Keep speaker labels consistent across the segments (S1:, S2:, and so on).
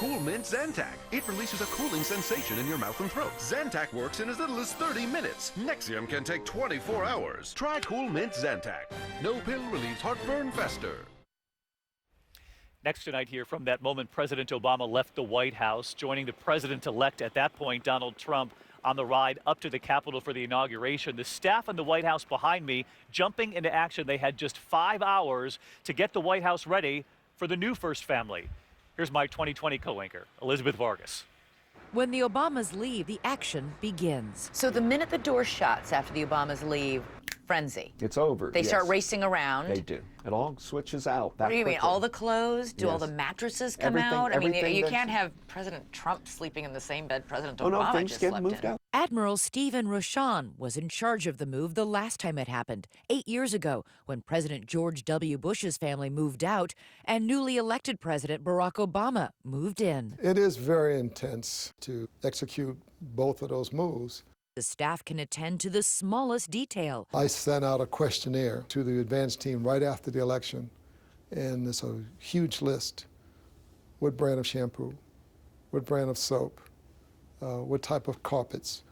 S1: Cool Mint Zantac. It releases a cooling sensation in your mouth and throat. Zantac works in as little as 30 minutes. Nexium can take 24 hours. Try Cool Mint Zantac. No pill relieves heartburn faster.
S2: Next tonight here from that moment President Obama left the White House, joining the president-elect at that point, Donald Trump, on the ride up to the Capitol for the inauguration. The staff in the White House behind me jumping into action. They had just 5 hours to get the White House ready for the new first family. Here's my 2020 co-anchor, Elizabeth Vargas.
S3: When the Obamas leave, the action begins.
S4: So the minute the door shuts after the Obamas leave, frenzy.
S5: It's over.
S4: They start racing around.
S5: They do. It all switches out.
S4: What do you mean? All the clothes? Do all the mattresses come out? I mean, you can't have President Trump sleeping in the same bed President Obama just slept in.
S5: Out.
S3: Admiral Stephen Rochon was in charge of the move the last time it happened, 8 years ago, when President George W. Bush's family moved out and newly elected President Barack Obama moved in.
S6: It is very intense to execute both of those moves.
S3: The staff can attend to the smallest detail.
S6: I sent out a questionnaire to the advance team right after the election, and it's a huge list. What brand of shampoo? What brand of soap? What type of carpets?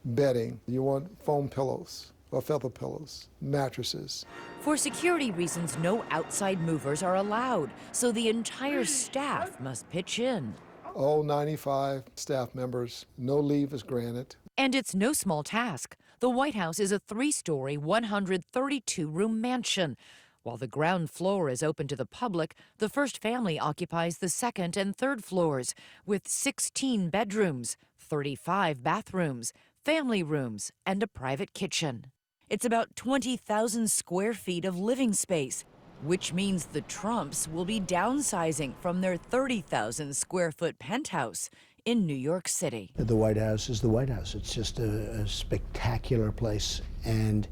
S6: Bedding? You want foam pillows or feather pillows? Mattresses?
S3: For security reasons, no outside movers are allowed, so the entire staff must pitch in.
S6: All 95 staff members, no leave is granted.
S3: And it's no small task. The White House is a 3-story, 132-room mansion. While the ground floor is open to the public, the first family occupies the second and third floors, with 16 bedrooms, 35 bathrooms, family rooms, and a private kitchen. It's about 20,000 square feet of living space, which means the Trumps will be downsizing from their 30,000 square foot penthouse in New York City.
S7: The White House is the White House. It's just a spectacular place. And,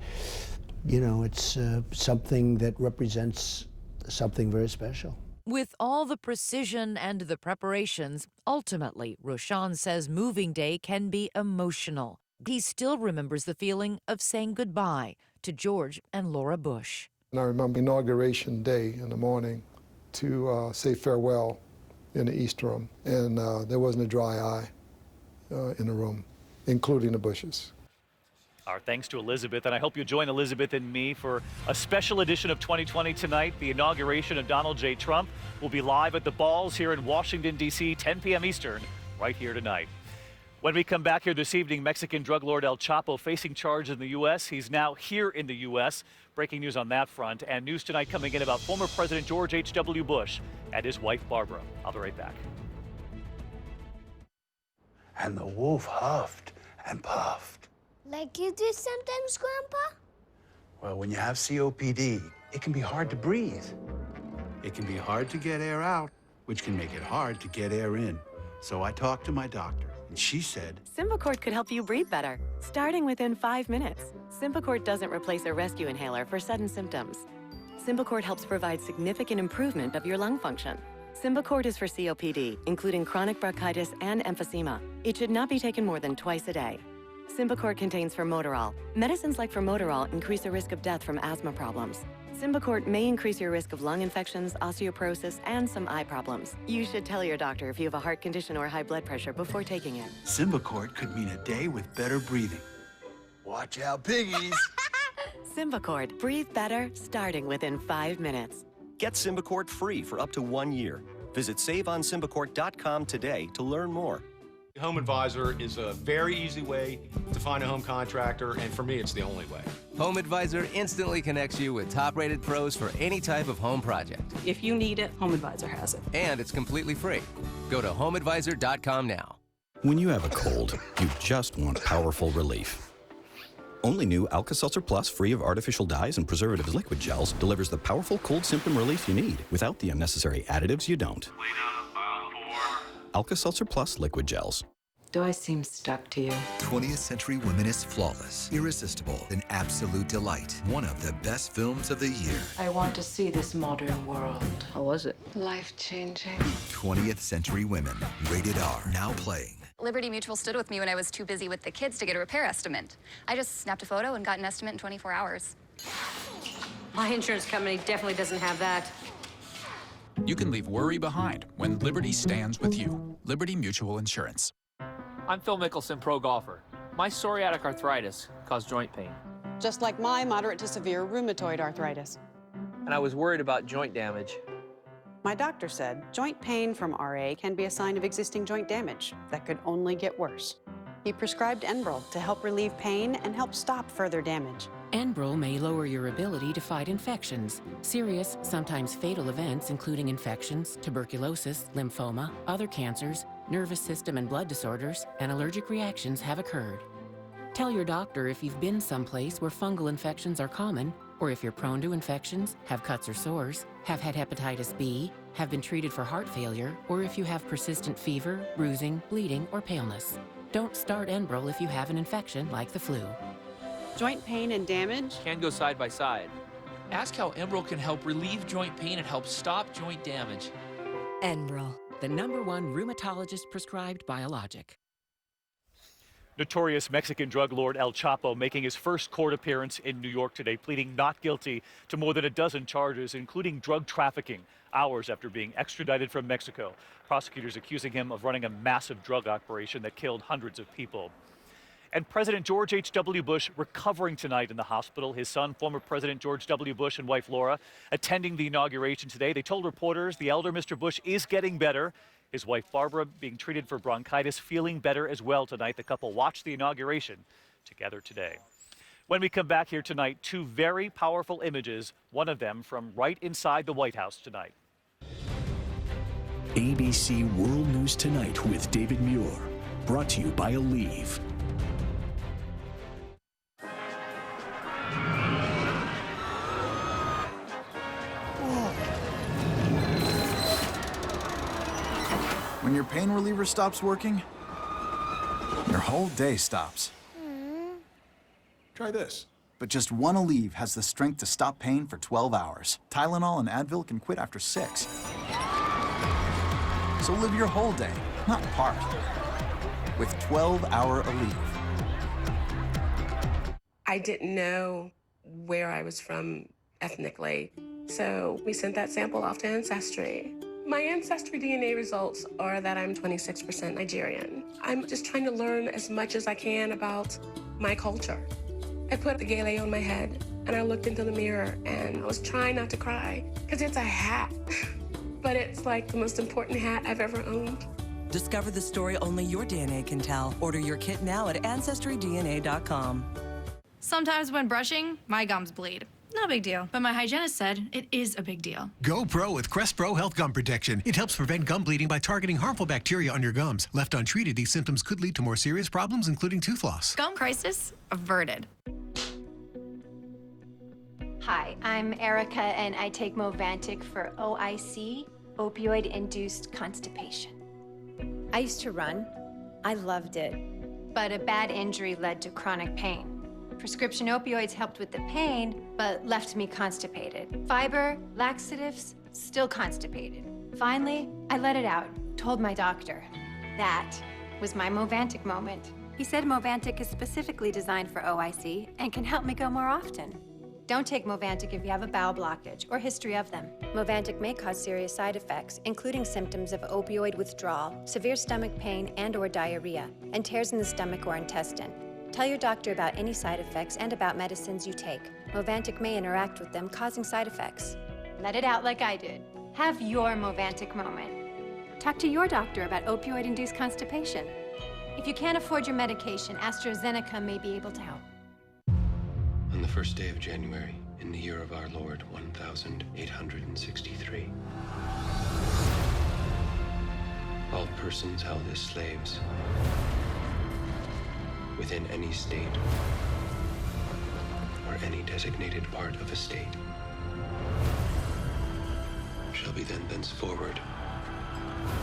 S7: you know, it's something that represents something very special.
S3: With all the precision and the preparations, ultimately, Rochon says moving day can be emotional. He still remembers the feeling of saying goodbye to George and Laura Bush.
S6: And I remember inauguration day in the morning to say farewell in the East Room, and there wasn't a dry eye in the room, including the Bushes.
S2: Our thanks to Elizabeth, and I hope you'll join Elizabeth and me for a special edition of 2020 tonight. The inauguration of Donald J. Trump will be live at the Balls here in Washington, D.C., 10 p.m. Eastern, right here tonight. When we come back here this evening, Mexican drug lord El Chapo facing charge in the U.S. He's now here in the U.S. Breaking news on that front, and news tonight coming in about former President George H.W. Bush and his wife, Barbara. I'll be right back.
S8: And the wolf huffed and puffed.
S9: Like you do sometimes, Grandpa?
S8: Well, when you have COPD, it can be hard to breathe. It can be hard to get air out, which can make it hard to get air in. So I talked to my doctor, and she said,
S10: Symbicort could help you breathe better, starting within 5 minutes. Symbicort doesn't replace a rescue inhaler for sudden symptoms. Symbicort helps provide significant improvement of your lung function. Symbicort is for COPD, including chronic bronchitis and emphysema. It should not be taken more than twice a day. Symbicort contains formoterol. Medicines like formoterol increase the risk of death from asthma problems. Symbicort may increase your risk of lung infections, osteoporosis, and some eye problems. You should tell your doctor if you have a heart condition or high blood pressure before taking it.
S8: Symbicort could mean a day with better breathing. Watch out, piggies!
S10: Symbicort. Breathe better, starting within 5 minutes.
S11: Get Symbicort free for up to 1 year. Visit SaveOnSymbicort.com today to learn more.
S12: Home Advisor is a very easy way to find a home contractor, and for me, it's the only way.
S13: Home Advisor instantly connects you with top-rated pros for any type of home project.
S14: If you need it, Home Advisor has it.
S13: And it's completely free. Go to HomeAdvisor.com now.
S15: When you have a cold, you just want powerful relief. Only new Alka-Seltzer Plus, free of artificial dyes and preservatives liquid gels, delivers the powerful cold symptom relief you need without the unnecessary additives you don't. Alka-Seltzer Plus liquid gels.
S14: Do I seem stuck to you?
S16: 20th Century Women is flawless, irresistible, an absolute delight. One of the best films of the year.
S14: I want to see this modern world. How was it? Life-changing.
S16: 20th Century Women, rated R, now playing.
S17: Liberty Mutual stood with me when I was too busy with the kids to get a repair estimate. I just snapped a photo and got an estimate in 24 hours.
S18: My insurance company definitely doesn't have that. You can leave worry behind when Liberty stands with you. Liberty Mutual Insurance.
S19: I'm Phil Mickelson, pro golfer. My psoriatic arthritis caused joint pain.
S20: Just like my moderate to severe rheumatoid arthritis.
S19: And I was worried about joint damage.
S20: My doctor said joint pain from RA can be a sign of existing joint damage that could only get worse. He prescribed Enbrel to help relieve pain and help stop further damage.
S21: Enbrel may lower your ability to fight infections. Serious, sometimes fatal events, including infections, tuberculosis, lymphoma, other cancers, nervous system and blood disorders, and allergic reactions have occurred. Tell your doctor if you've been someplace where fungal infections are common, or if you're prone to infections, have cuts or sores, have had hepatitis B, have been treated for heart failure, or if you have persistent fever, bruising, bleeding, or paleness. Don't start Enbrel if you have an infection like the flu.
S20: Joint pain and damage
S19: can go side by side. Ask how Enbrel can help relieve joint pain and help stop joint damage.
S21: Enbrel, the #1 rheumatologist-prescribed biologic.
S2: Notorious Mexican drug lord El Chapo making his first court appearance in New York today, pleading not guilty to more than a dozen charges, including drug trafficking, hours after being extradited from Mexico. Prosecutors accusing him of running a massive drug operation that killed hundreds of people. And President George H.W. Bush recovering tonight in the hospital. His son, former President George W. Bush, and wife Laura attending the inauguration today. They told reporters the elder Mr. Bush is getting better. His wife Barbara being treated for bronchitis, feeling better as well tonight. The couple watched the inauguration together today. When we come back here tonight, two very powerful images, one of them from right inside the White House tonight.
S22: ABC World News Tonight with David Muir. Brought to you by Aleve.
S23: When your pain reliever stops working, your whole day stops.
S24: Try this.
S23: But just one Aleve has the strength to stop pain for 12 hours. Tylenol and Advil can quit after 6. So live your whole day, not part, with 12-hour Aleve.
S25: I didn't know where I was from ethnically, so we sent that sample off to Ancestry. My Ancestry DNA results are that I'm 26% Nigerian. I'm just trying to learn as much as I can about my culture. I put the gele on my head and I looked into the mirror and I was trying not to cry because it's a hat, but it's like the most important hat I've ever owned.
S26: Discover the story only your DNA can tell. Order your kit now at AncestryDNA.com.
S27: Sometimes when brushing, my gums bleed. No big deal, but my hygienist said it is a big deal.
S28: Go pro with Crest Pro Health Gum Protection. It helps prevent gum bleeding by targeting harmful bacteria on your gums. Left untreated, these symptoms could lead to more serious problems, including tooth loss.
S27: Gum crisis averted.
S29: Hi, I'm Erica, and I take Movantik for OIC, opioid-induced constipation. I used to run. I loved it. But a bad injury led to chronic pain. Prescription opioids helped with the pain, but left me constipated. Fiber, laxatives, still constipated. Finally, I let it out, told my doctor. That was my Movantik moment. He said Movantik is specifically designed for OIC and can help me go more often. Don't take Movantik if you have a bowel blockage or history of them. Movantik may cause serious side effects, including symptoms of opioid withdrawal, severe stomach pain and/or diarrhea, and tears in the stomach or intestine. Tell your doctor about any side effects and about medicines you take. Movantik may interact with them, causing side effects. Let it out like I did. Have your Movantik moment. Talk to your doctor about opioid-induced constipation. If you can't afford your medication, AstraZeneca may be able to help.
S30: On the first day of January, in the year of our Lord, 1863, all persons held as slaves within any state or any designated part of a state shall be then thenceforward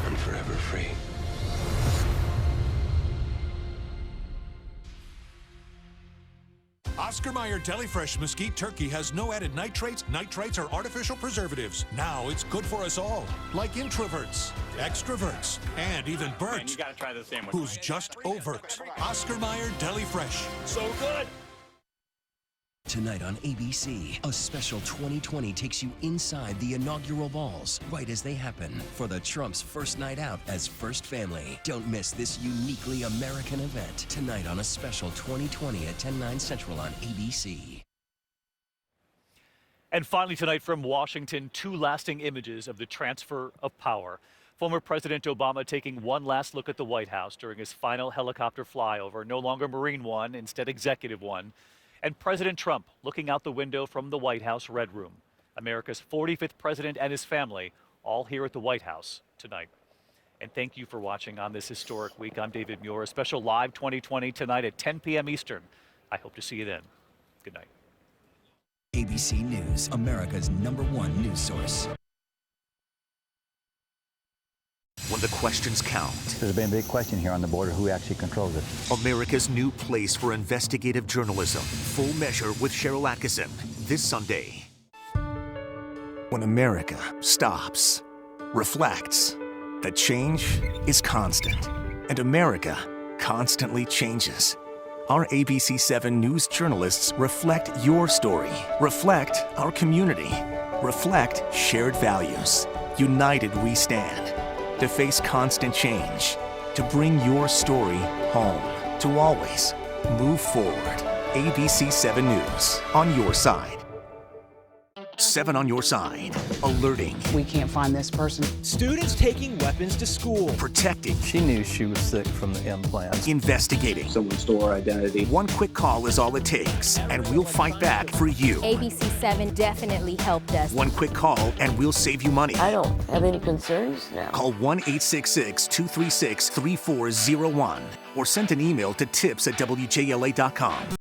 S30: and forever free.
S31: Oscar Mayer Deli-Fresh Mesquite Turkey has no added nitrates, nitrites, or artificial preservatives. Now it's good for us all, like introverts, extroverts, and even Bert,
S32: Man, you gotta try this sandwich.
S31: who's just overt. Oscar Mayer Deli-Fresh.
S32: So good.
S1: Tonight on ABC, a special 2020 takes you inside the inaugural balls, right as they happen, for the Trumps' first night out as first family. Don't miss this uniquely American event. Tonight on a special 2020 at 10/9 Central on ABC.
S2: And finally tonight from Washington, 2 lasting images of the transfer of power. Former President Obama taking one last look at the White House during his final helicopter flyover, no longer Marine One, instead Executive One. And President Trump looking out the window from the White House Red Room. America's 45th president and his family, all here at the White House tonight. And thank you for watching on this historic week. I'm David Muir, a special Live 2020 tonight at 10 p.m. Eastern. I hope to see you then. Good night.
S1: ABC News, America's #1 news source.
S3: When the questions count.
S4: There's been a big question here on the border, who actually controls it.
S3: America's new place for investigative journalism. Full Measure with Cheryl Atkinson, this Sunday. When America stops, reflects, that change is constant, and America constantly changes. Our ABC7 News journalists reflect your story, reflect our community, reflect shared values. United we stand. To face constant change, to bring your story home, to always move forward. ABC7 News, on your side. 7 on your side, alerting.
S5: We can't find this person.
S6: Students taking weapons to school.
S3: Protecting.
S4: She knew she was sick from the implants.
S3: Investigating.
S5: Someone stole our identity.
S3: One quick call is all it takes, and we'll fight back for you.
S29: ABC7 definitely helped us.
S3: One quick call, and we'll save you money.
S29: I don't have any concerns now.
S3: Call 1-866-236-3401 or send an email to tips@wjla.com.